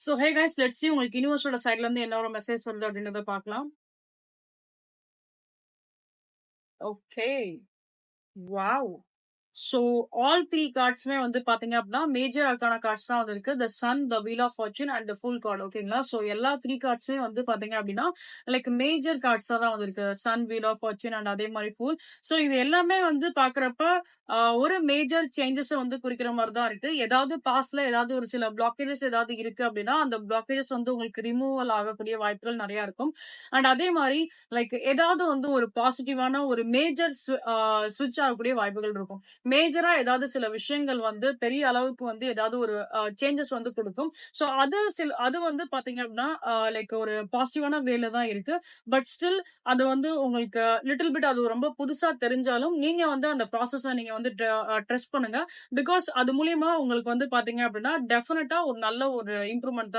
So hey guys, let's see உங்களுக்கு யூனிவர்ஸோட சைட்ல இருந்து என்ன ஒரு மெசேஜ் வருது அப்படின்றத பார்க்கலாம். Okay, wow. So all three கார்ட்ஸுமே வந்து பாத்தீங்க அப்படின்னா மேஜர் அர்கானா கார்ட்ஸ் தான் வந்து இருக்கு. The sun, the wheel of fortune and the fool card. ஓகேங்களா? ஸோ எல்லா த்ரீ கார்ட்ஸுமே வந்து பாத்தீங்க அப்படின்னா லைக் மேஜர் கார்ட்ஸா தான் வந்து இருக்கு. Sun, wheel of fortune and அதே மாதிரி ஃபுல். ஸோ இது எல்லாமே வந்து பாக்குறப்ப ஒரு மேஜர் சேஞ்சஸ் வந்து குறிக்கிற மாதிரி தான் இருக்கு. ஏதாவது பாஸ்ட்ல ஏதாவது ஒரு சில பிளாக்கேஜஸ் ஏதாவது இருக்கு அப்படின்னா அந்த பிளாக்கேஜஸ் வந்து உங்களுக்கு ரிமூவல் ஆகக்கூடிய வாய்ப்புகள் நிறைய இருக்கும். அண்ட் அதே மாதிரி லைக் ஏதாவது வந்து ஒரு பாசிட்டிவான ஒரு மேஜர் ஸ்விட்ச் ஆகக்கூடிய வாய்ப்புகள் இருக்கும். மேஜரா ஏதாவது சில விஷயங்கள் வந்து பெரிய அளவுக்கு வந்து ஏதாவது ஒரு சேஞ்சஸ் வந்து கொடுக்கும். சோ அது வந்து பாத்தீங்க அப்படின்னா லைக் ஒரு பாசிட்டிவான வேல தான் இருக்கு. பட் ஸ்டில் அது வந்து உங்களுக்கு லிட்டில் பிட் அது ரொம்ப புதுசா தெரிஞ்சாலும் நீங்க வந்து அந்த ப்ராசஸ நீங்க வந்து ட்ரஸ்ட் பண்ணுங்க. பிகாஸ் அது மூலியமா உங்களுக்கு வந்து பாத்தீங்க அப்படின்னா டெஃபினட்டா ஒரு நல்ல ஒரு இம்ப்ரூவ்மெண்ட்